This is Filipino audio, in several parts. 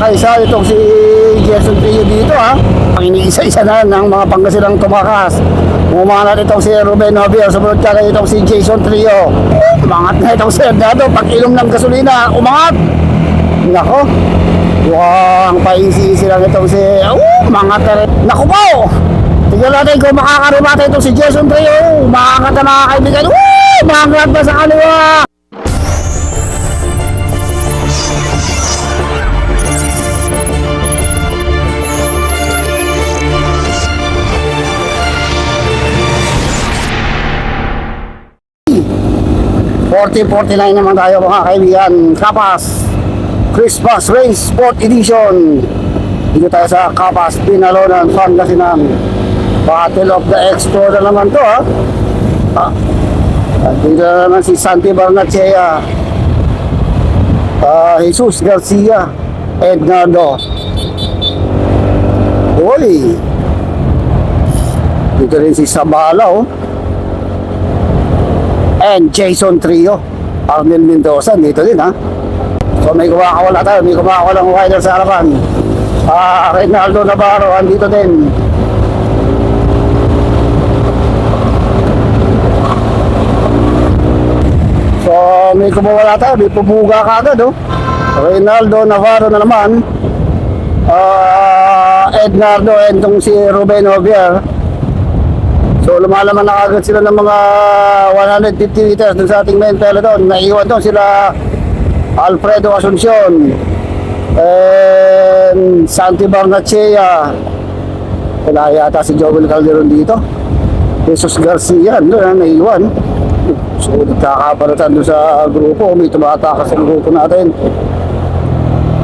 kaisa itong si Jason Trio dito ha. Ang iniisa-isa na ng mga Pangasilang tumakas. Umangat itong si Ruben Javier, sumunod ka na itong si Jason Trio. Umangat na itong si Hernando, pag ilong ng gasolina, umangat. Nako, mukhang paisi-isi lang itong si, umangat na rin. Naku po, tignan natin kung makakarumata itong si Jason Trio. Umangat na mga kaibigan, umangat na sa kaliwa. $40.49 naman tayo mga kaibigan. Kapas Christmas Race Sport Edition. Dito tayo sa Kapas, Pinalonan, Pangasinan. Battle of the Expo na naman to ha. Dito na naman si Santi Barnachea, Jesus Garcia, Ednardo. Hoy, dito rin si Sabala and Jason Trio. Arnel Mendoza dito din ha. So may kumakawala tayo, may kumakawalang rider sa harapan. Reynaldo Navarro andito din. So may kumawala tayo, may pumuga kagad Reynaldo Navarro na naman. Ednardo and tong si Ruben Javier. So lumalaman na agad sila ng mga 150 meters dun sa ating main peloton. Naiwan doon sila Alfredo Asuncion and Santi Barnachea. Wala yata si Joel Calderon dito. Jesus Garcia doon naiwan. So nagkakaparatan doon sa grupo. May tumatakas sa grupo natin.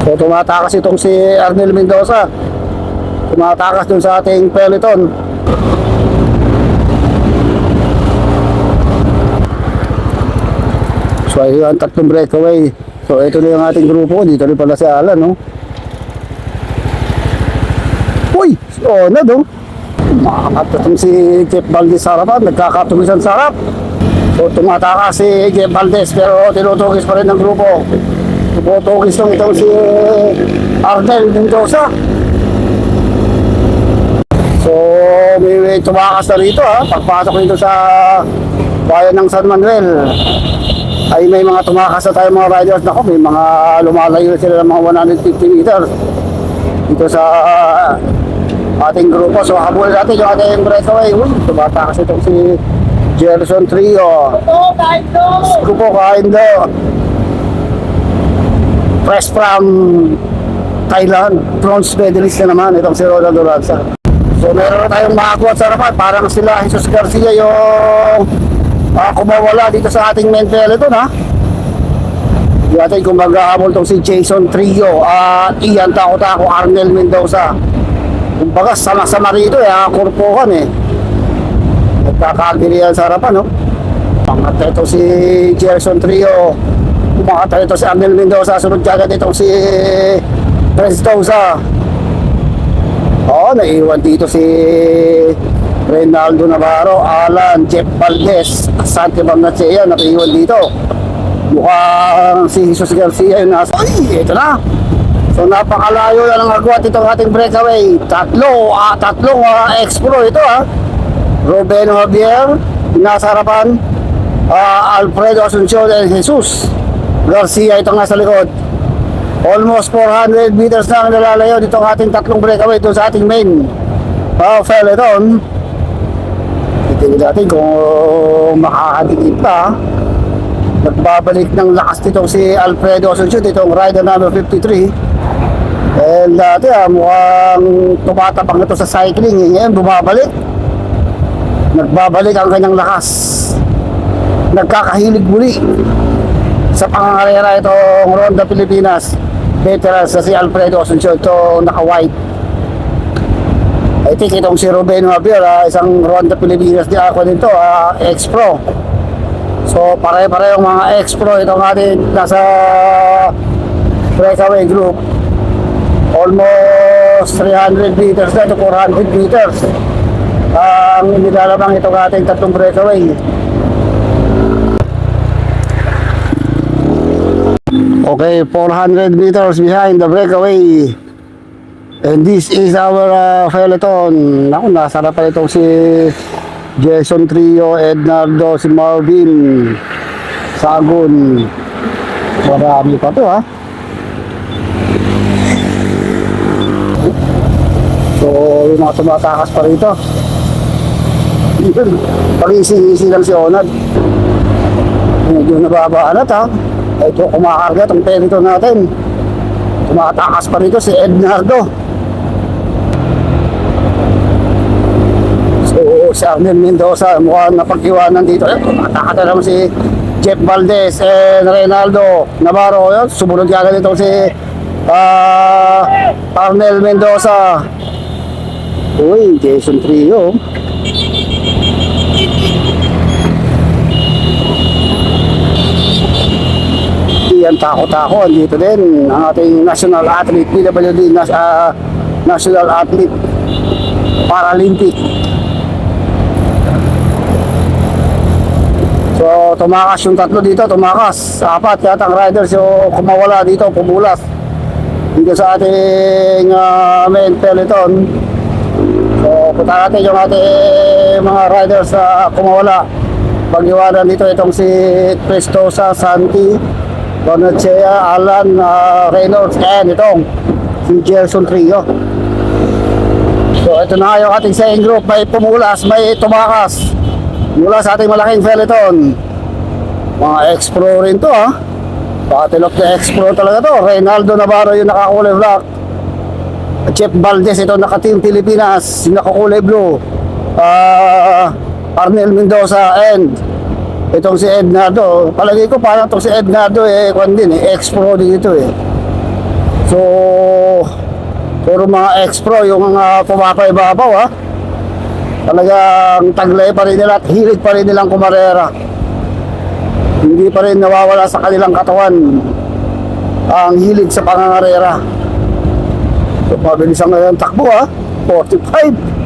So tumatakas itong si Arnel Mendoza. Tumatakas doon sa ating peloton. So ayun, tatlong breakaway. So ito na yung ating grupo. Dito rin pala si Alan Uy! Makakatatong si Jeff Valdez sa harapan. Nagkakatugisan sa harap. So tumatakas si Jeff Valdez, pero tinutugis pa rin ng grupo. Tumutugis itong si Arnel Mendoza. So may tumakas na rito pagpasok dito sa bayan ng San Manuel ay may mga tumakas na tayo mga riders. Nako, may mga lumalayo sila ng mga 150 meters dito sa ating grupo. So habulin natin yung ating breakaway. Tumatakas itong si Jason Trio. Grupo Kaindo, fresh from Thailand, bronze medalist na naman itong si Rolando Lanza. So meron na tayong makakuha sa harapan. Parang sila Jesus Garcia yung kumawala dito sa ating main peloton Yung ating kumagahabol tong si Jason Trio at Ian Tako-Tako, Arnel Mendoza. Kumbaga sama-sama rito kurpukan nagkakagilihan sa harapan Pangat ito si Jason Trio. Pumakata ito si Arnel Mendoza. Sunod kagad itong si Prestosa. Naiwan dito si Reynaldo Navarro, Alan, Jeff Valdez, Santi Barnachea, naiwan dito. Mukhang si Jesus Garcia yung nasa. Ito na. So napakalayo na ng agwat itong ating breakaway. Tatlong ex-pro ito Ruben Javier, nasa harapan. Alfredo Asuncion and Jesus Garcia itong nasa likod. Almost 400 meters na ang nalalayo dito ang ating tatlong breakaway ito sa ating main peloton. Tingnan natin kung makakadikit pa. Nagbabalik ng lakas dito si Alfredo Asuncion, itong rider number 53. And dati mukhang tumatapang na ito sa cycling. Ngayon bumabalik. Nagbabalik ang kanyang lakas. Nagkakahilig muli sa pangangarera itong Ronda Pilipinas. Veteran sa si Alfredo Asuncion, ito naka-white. I think itong si Ruben Javier, isang Ronda Pilipinas di ako dito, ex-pro. So pare-parehong mga ex-pro itong ating nasa breakaway group. Almost 300 meters na ito, 400 meters ang nilalabang itong ating tatlong breakaway. Okay, 400 meters behind the breakaway. And this is our peloton. Naku, nasarap pa itong si Jason Trio, Ednardo, si Marvin Sagun. Marami pa to ha. So, yung mga tumatakas pa rito. Pag-isi-isi lang si Onad. Medyo nababaanat ha. Ito kumakarga itong peloton natin. Tumatakas pa rito si Ednardo. So, si Arnel Mendoza mukhang napag-iwanan dito. Tumatakas na naman si Jeff Valdez and Reynaldo Navarro. Sumunod kagad ito si Arnel Mendoza. Uy, Jason Trio. Yan, tako-tako. Andito din ang ating national athlete, PWD, national athlete, Paralympic. So, tumakas yung tatlo dito, tumakas. Apat yata ang riders yung kumawala dito, pumulas. Dito sa ating main peloton. So, punta natin yung ating mga riders sa kumawala. Pag-iwanan dito itong si Prestosa, Santi, Bonachea, Alan, Reynolds, and itong si Gerson Trio. So, ito na yung ating saying group. May pumulas, may tumakas mula sa ating malaking peloton. Mga ex-pro rin to ha. Patilok na ex-pro talaga to. Reynaldo Navarro yung nakakulay black. Jeff Valdez, ito naka-team Pilipinas, yung nakakulay blue. Arnel Mendoza and itong si Ednardo. Palagi ko parang itong si Ednardo kwan din ex-pro dito So, puro mga ex-pro yung pumapaibabaw ha. Talagang taglay pa rin nila at hilig pa rin nilang kumarera. Hindi pa rin nawawala sa kanilang katawan ang hilig sa pangangarera. So, mabilis ang takbo ha. 45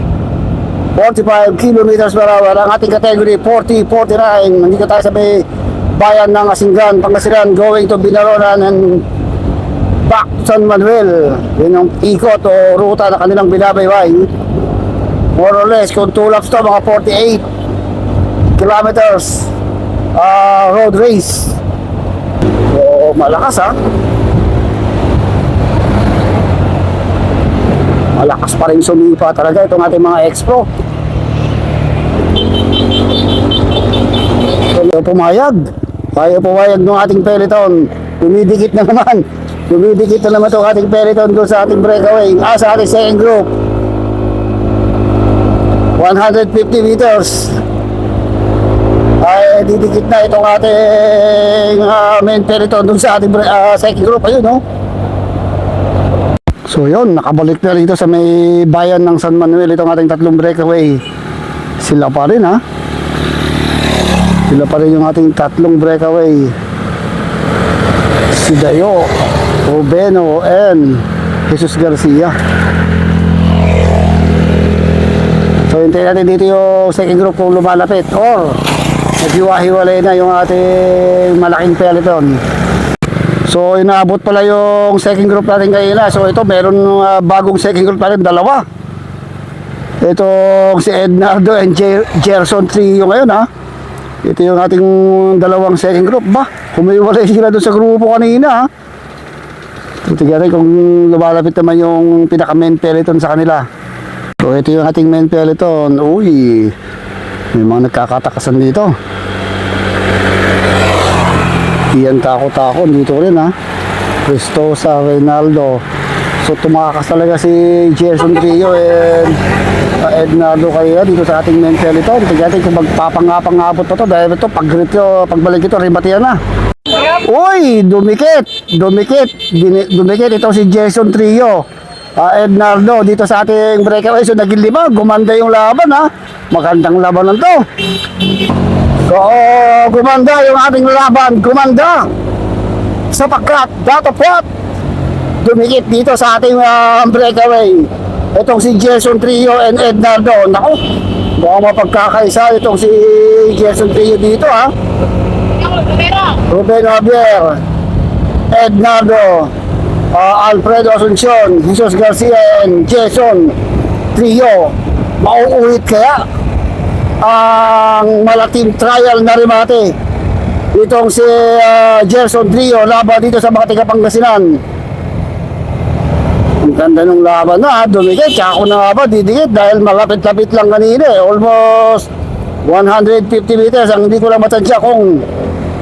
kilometers per hour. Ang ating category 40-49. Nandito tayo sa may bayan ng Asingan, Pangasinan, going to Binaronan and back to San Manuel. Yun ang ikot o ruta na kanilang binabaybay. More or less, kung 2 laps to, mga 48 kilometers road race. So, malakas ha. Malakas pa rin sumipa talaga itong ating mga ex-pro. Ayaw pumayag. Ayaw pumayag ng ating peloton. Dumidikit na naman. Dumidikit na naman itong ating peloton doon sa ating breakaway. Sa ating second group. 150 meters. Ay, didikit na itong ating main peloton doon sa ating second group. Ayun, no? So yun, nakabalik na rito sa may bayan ng San Manuel itong ating tatlong breakaway. Sila pa rin ha. Sila pa rin yung ating tatlong breakaway. Si Dayo, Rubeno, and Jesus Garcia. So hintayin natin dito yung second group kung lumalapit or naghiwa-hiwalay na yung ating malaking peloton. So inaabot pala yung second group natin kanina. So ito meron bagong second group natin, dalawa. Ito si Ednardo and Gerson Trio ngayon ha. Ito yung ating dalawang second group. Ba, humiwalay sila doon sa grupo kanina ha. Tignan kung lumalapit naman yung pinaka main peloton sa kanila. So ito yung ating main peloton. Uy, may mga nagkakatakasan dito. Iyan tako-tako dito rin ha. Prestosa, Reynaldo. So tumakas talaga si Gerson Trio and Ednardo kaya dito sa ating main peloton. Tignan kung magpapangapang-apot pa to dahil ito pagbalik ito rimatian na. Uy, dumikit ito si Gerson Trio. Ednardo dito sa ating breakaway. So naging 5, gumanda yung laban ha. Magandang laban to. So, gumanda yung ating laban, gumanda sapagkat datapot dumikit dito sa ating breakaway itong si Gerson Trio and Ednardo. Naku, baka mapagkakaisa itong si Gerson Trio dito ha. Ruben Javier Ednardo, Alfredo Asuncion, Jesus Garcia, and Jason Trio. Mauulit kaya ang malaking trial na remate itong si Jason Trio laban dito sa Makati, Pangasinan. Ang ganda ng laban na, dumikit, ako na nga ba didikit dahil malapit-lapit lang kanina eh. Almost 150 meters, ang hindi ko lang matansya kung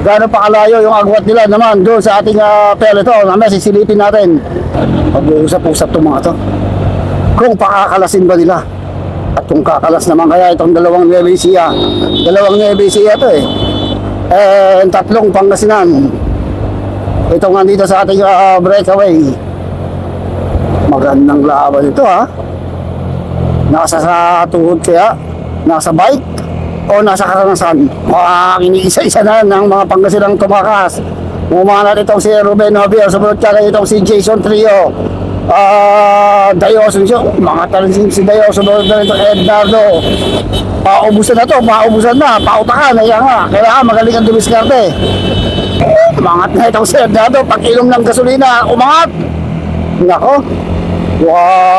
gaano pa kalayo yung agwat nila naman doon sa ating peloton. Mamaya sisilipin natin. Pag-uusap-usap itong mga to kung pakakalasin ba nila at kung kakalas naman kaya itong dalawang Nueva Ecija to eh. And tatlong Pangasinan. Ito nga dito sa ating breakaway. Magandang laban ito ha. Nasa sa tuhod kaya, nasa bike o nasa karanasan. Iniisa-isa na ng mga Pangasinang tumakas. Umanat itong si Ruben Javier, sumunod ka itong si Jason Trio, Dayo Asuncion, mga talensin si Dayo, sumunod na itong Ednardo. Paubusan na to, paubusan na, pautakan, kaya nga, kailangan magaling ang dumiskarte. Umangat na itong si Ednardo, pag ilong ng gasolina, umangat. Nako,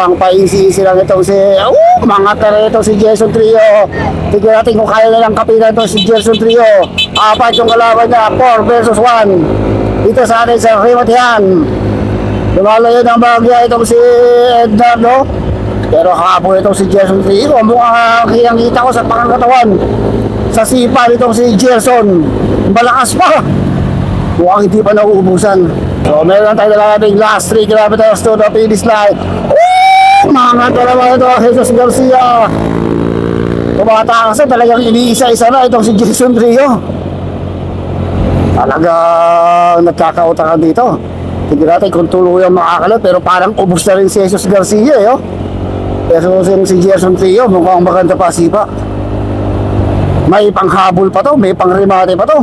ang paisi-isi lang itong si mga tara itong si Jason Trio. Tignan natin kung kaya nilang kapitan itong si Jason Trio. Apat yung kalaban niya, 4 versus 1 dito sa atin sa Rimatian. Lumalayo ng bagya itong si Ednardo, pero kahapon itong si Jason Trio mukhang kitang-kita ko sa pangkatawan, sa sipa itong si Jason, malakas pa, mukhang hindi pa nauubusan. So meron tayo na natin last 3 kilometers to the finish line. Mga talaga ito, Jesus Garcia. Tumatakas na, talagang iniisa-isa na itong si Jason Trio. Talagang nagkakautakan dito. Tignan natin kung tuluyang makakalot, pero parang ubus na rin si Jesus Garcia eh. Pero si Jason Trio mukhang maganda pa sipa. May panghabol pa to, may pangrimate pa to.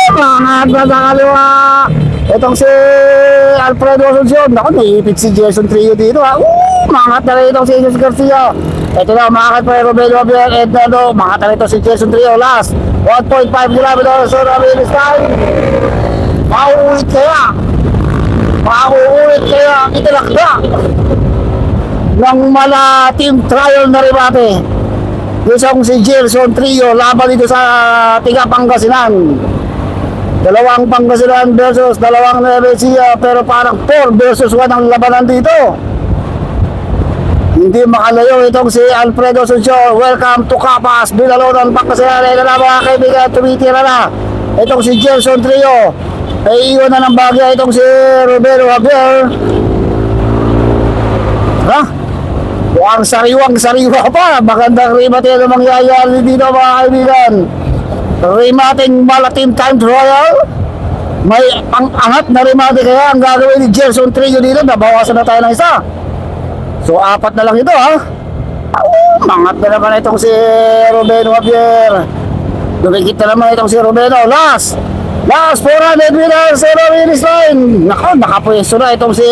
Mga kaliwa. Itong si Alfredo Asuncion. Naku, naipit si Jason Trio dito ha. Mga tala itong si Jesus Garcia. Ito na, makakat pa yung Romero Javier, Ednardo. Mga tala ito si Jason Trio. Last 1.5 kilometers so na finish time. Mauulit kaya itilakda ng malating trial na remate itong si Jason Trio laban dito sa tiga Pangasinan. Dalawang Pangasinan versus dalawang Nueva Ecija, pero parang 4 versus 1 ang labanan dito. Hindi makalayo itong si Alfredo Asuncion. Welcome to Capas, Binalonan, Pangasinan. Ito na mga kaibigan, tumitira na itong si Jason Trio. Ay iwan na ng bagya itong si Roberto Javier. Ha? Mukhang sariwang-sariwa pa. Magandang remate na mangyayari dito mga kaibigan. Remating malating time trial. May angat na remate kaya ang gagawin ni Jason Trio dito. Nabawasan na tayo ng isa. So 4 na lang ito ha. Mangat na naman itong si Roberto Javier. Dumikit na naman itong si Roberto. Last 400 meters sa finish line. Nako, nakapwesto na itong si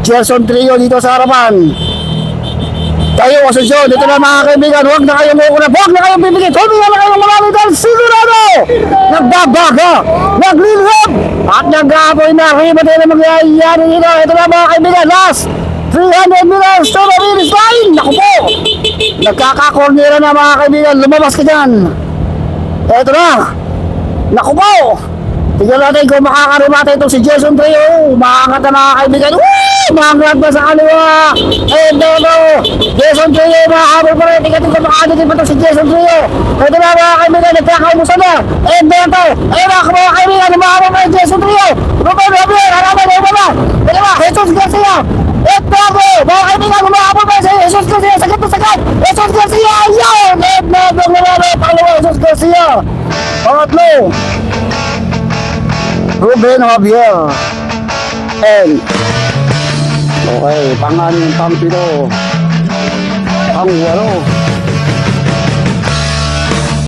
Jason Trio dito sa harapan. Tayo Asuncion, dito na mga kaibigan. Huwag na kayong mukuna, huwag na kayong bibigit. Huwag na kayong maraming dahil sigurado nagbabaga, naglilihab at nag-aapoy na remate na mangyayari dito. Ito na mga kaibigan, last 300 meters to the finish line. Naku po, nagkakakornera na mga kaibigan. Lumabas ka dyan. Ito na. Naku po, tignan natin kung makakarumata itong si Jason Trio. Maangat na mga kaibigan. Maangat na sa kaliwa. Ito, Jason Trio, makahabol pa rin. Tignan natin kung makakaditin pa itong si Jason Trio. Ito na mga kaibigan, nagkakaumusan na. Ito, ayun na mga kaibigan, makahabol pa rin Jason Trio. Ruben Javier, harapan na. Ito na, Jesus Garcia. Ito, mga kaibigan, makahabol pa rin si Jesus Garcia. Sagat na sagat. Jesus Garcia, yun! Pangalawa, Jesus Garcia. Pangatlo, Ruben Javier. And okay, pang-6, pang-7, pang-8.